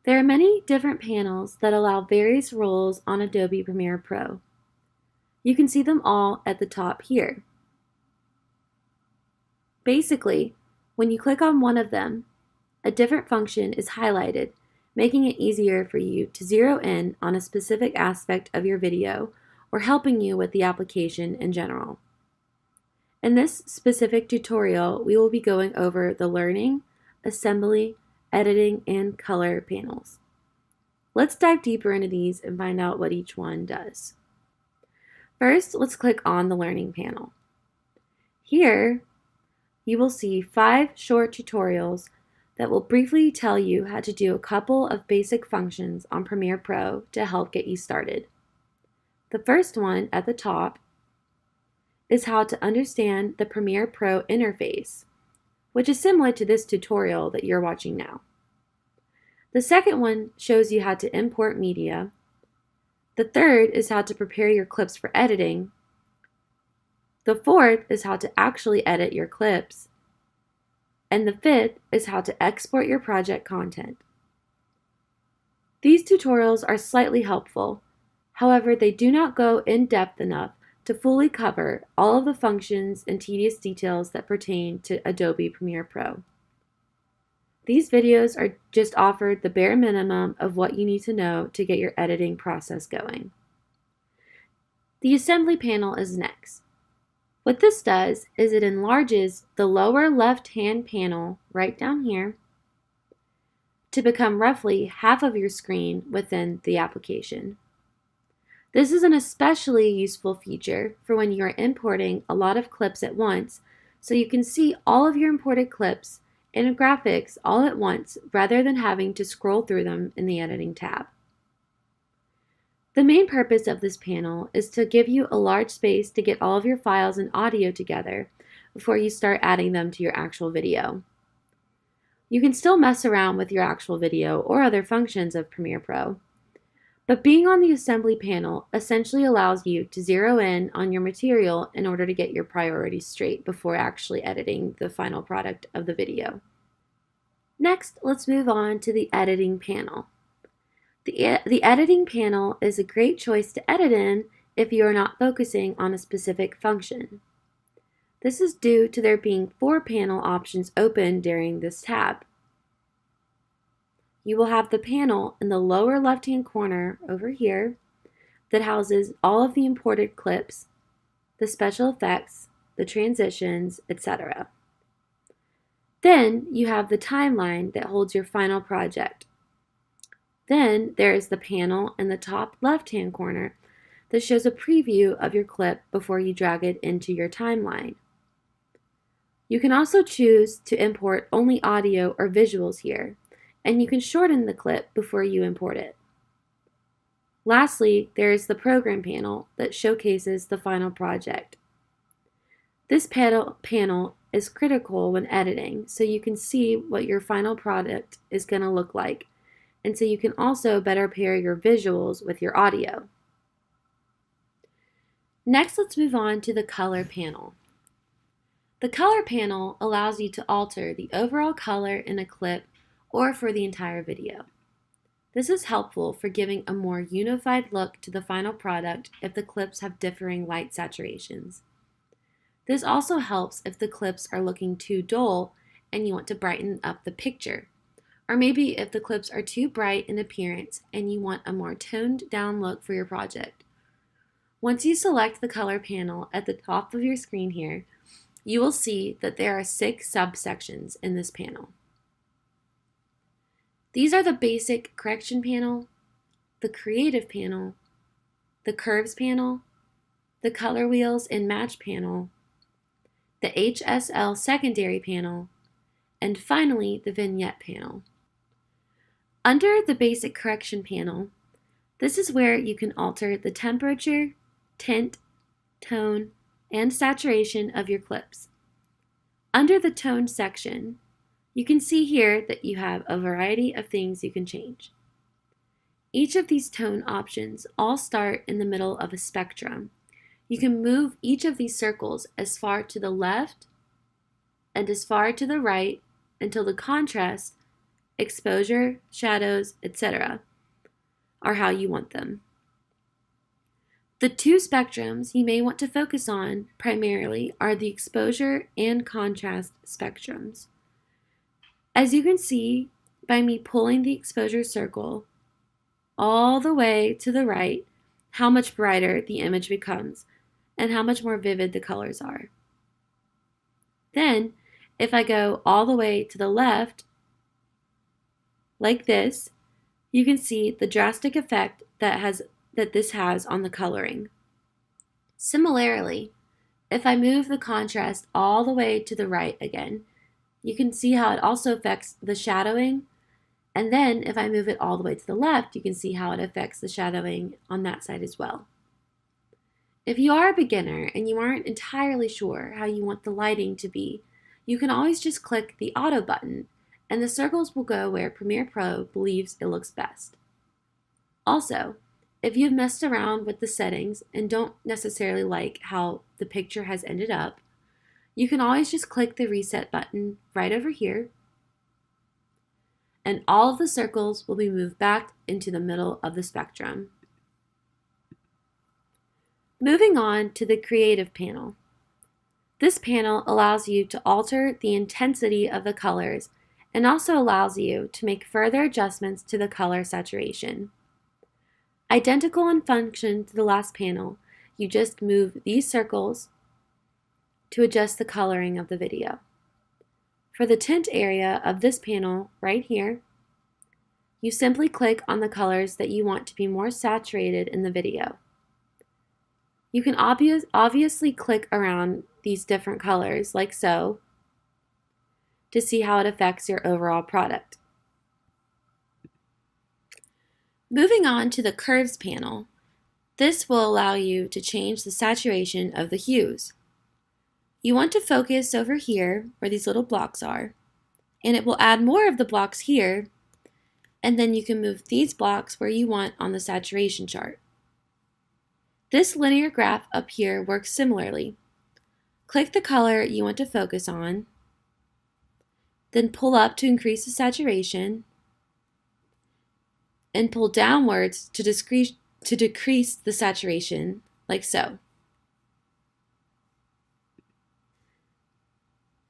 There are many different panels that allow various roles on Adobe Premiere Pro. You can see them all at the top here. Basically, when you click on one of them, a different function is highlighted, making it easier for you to zero in on a specific aspect of your video or helping you with the application in general. In this specific tutorial, we will be going over the Learning, Assembly, Editing, and Color panels. Let's dive deeper into these and find out what each one does. First, let's click on the Learning panel. Here, you will see 5 short tutorials that will briefly tell you how to do a couple of basic functions on Premiere Pro to help get you started. The first one at the top is how to understand the Premiere Pro interface, which is similar to this tutorial that you're watching now. The second one shows you how to import media. The third is how to prepare your clips for editing. The fourth is how to actually edit your clips. And the fifth is how to export your project content. These tutorials are slightly helpful. However, they do not go in depth enough to fully cover all of the functions and tedious details that pertain to Adobe Premiere Pro. These videos are just offered the bare minimum of what you need to know to get your editing process going. The Assembly panel is next. What this does is it enlarges the lower left-hand panel right down here to become roughly half of your screen within the application. This is an especially useful feature for when you are importing a lot of clips at once, so you can see all of your imported clips and graphics all at once rather than having to scroll through them in the Editing tab. The main purpose of this panel is to give you a large space to get all of your files and audio together before you start adding them to your actual video. You can still mess around with your actual video or other functions of Premiere Pro, but being on the Assembly panel essentially allows you to zero in on your material in order to get your priorities straight before actually editing the final product of the video. Next, let's move on to the Editing panel. The Editing panel is a great choice to edit in if you are not focusing on a specific function. This is due to there being 4 panel options open during this tab. You will have the panel in the lower left-hand corner over here that houses all of the imported clips, the special effects, the transitions, etc. Then you have the timeline that holds your final project. Then there is the panel in the top left-hand corner that shows a preview of your clip before you drag it into your timeline. You can also choose to import only audio or visuals here, and you can shorten the clip before you import it. Lastly, there is the Program panel that showcases the final project. This panel is critical when editing, so you can see what your final product is going to look like, and so you can also better pair your visuals with your audio. Next, let's move on to the Color panel. The Color panel allows you to alter the overall color in a clip or for the entire video. This is helpful for giving a more unified look to the final product if the clips have differing light saturations. This also helps if the clips are looking too dull and you want to brighten up the picture, or maybe if the clips are too bright in appearance and you want a more toned down look for your project. Once you select the Color panel at the top of your screen here, you will see that there are 6 subsections in this panel. These are the Basic Correction panel, the Creative panel, the Curves panel, the Color Wheels and Match panel, the HSL Secondary panel, and finally the Vignette panel. Under the Basic Correction panel, this is where you can alter the temperature, tint, tone, and saturation of your clips. Under the Tone section, you can see here that you have a variety of things you can change. Each of these tone options all start in the middle of a spectrum. You can move each of these circles as far to the left and as far to the right until the contrast exposure, shadows, etc. are how you want them. The two spectrums you may want to focus on primarily are the exposure and contrast spectrums. As you can see by me pulling the exposure circle all the way to the right, how much brighter the image becomes and how much more vivid the colors are. Then, if I go all the way to the left, like this, you can see the drastic effect that this has on the coloring. Similarly, if I move the contrast all the way to the right again, you can see how it also affects the shadowing. And then if I move it all the way to the left, you can see how it affects the shadowing on that side as well. If you are a beginner and you aren't entirely sure how you want the lighting to be, you can always just click the Auto button and the circles will go where Premiere Pro believes it looks best. Also, if you've messed around with the settings and don't necessarily like how the picture has ended up, you can always just click the Reset button right over here, and all of the circles will be moved back into the middle of the spectrum. Moving on to the Creative panel. This panel allows you to alter the intensity of the colors and also allows you to make further adjustments to the color saturation. Identical in function to the last panel, you just move these circles to adjust the coloring of the video. For the tint area of this panel right here, you simply click on the colors that you want to be more saturated in the video. You can obviously click around these different colors like so to see how it affects your overall product. Moving on to the Curves panel, this will allow you to change the saturation of the hues. You want to focus over here where these little blocks are, and it will add more of the blocks here, and then you can move these blocks where you want on the saturation chart. This linear graph up here works similarly. Click the color you want to focus on, then pull up to increase the saturation, and pull downwards to decrease the saturation, like so.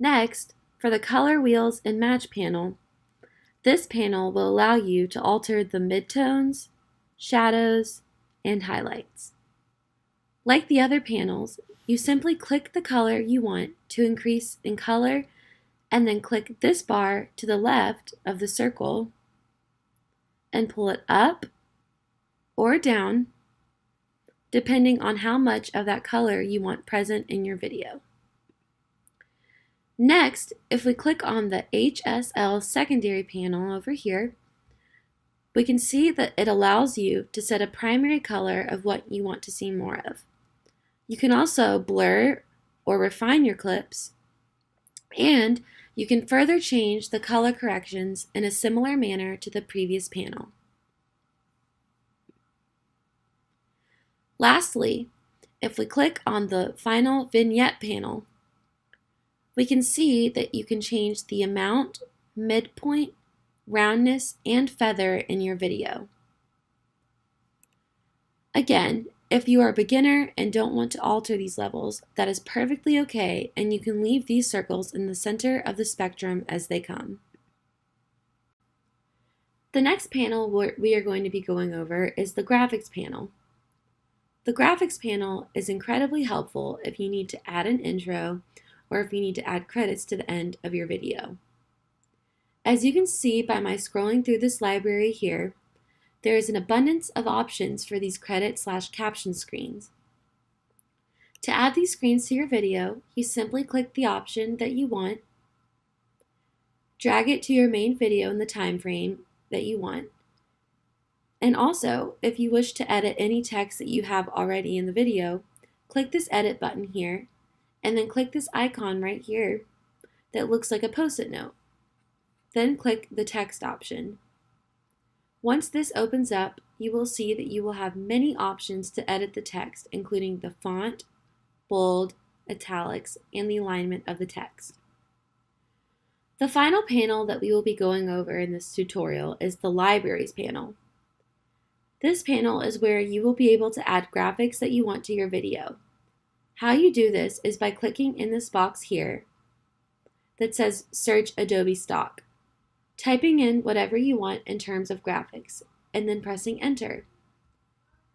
Next, for the Color Wheels and Match panel, this panel will allow you to alter the midtones, shadows, and highlights. Like the other panels, you simply click the color you want to increase in color and then click this bar to the left of the circle and pull it up or down depending on how much of that color you want present in your video. Next, if we click on the HSL secondary panel over here, we can see that it allows you to set a primary color of what you want to see more of. You can also blur or refine your clips, and you can further change the color corrections in a similar manner to the previous panel. Lastly, if we click on the final vignette panel, we can see that you can change the amount, midpoint, roundness, and feather in your video. Again, if you are a beginner and don't want to alter these levels, that is perfectly okay, and you can leave these circles in the center of the spectrum as they come. The next panel we are going to be going over is the Graphics panel. The Graphics panel is incredibly helpful if you need to add an intro or if you need to add credits to the end of your video. As you can see by my scrolling through this library here, there is an abundance of options for these credit/caption screens. To add these screens to your video, you simply click the option that you want, drag it to your main video in the time frame that you want, and also, if you wish to edit any text that you have already in the video, click this Edit button here, and then click this icon right here that looks like a Post-it note. Then click the text option. Once this opens up, you will see that you will have many options to edit the text, including the font, bold, italics, and the alignment of the text. The final panel that we will be going over in this tutorial is the Libraries panel. This panel is where you will be able to add graphics that you want to your video. How you do this is by clicking in this box here that says Search Adobe Stock, typing in whatever you want in terms of graphics, and then pressing Enter.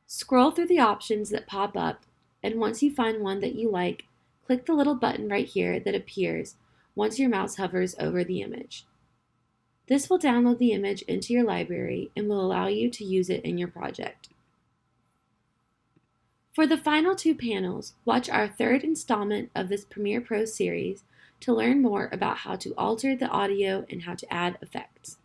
Scroll through the options that pop up, and once you find one that you like, click the little button right here that appears once your mouse hovers over the image. This will download the image into your library and will allow you to use it in your project. For the final two panels, watch our third installment of this Premiere Pro series to learn more about how to alter the audio and how to add effects.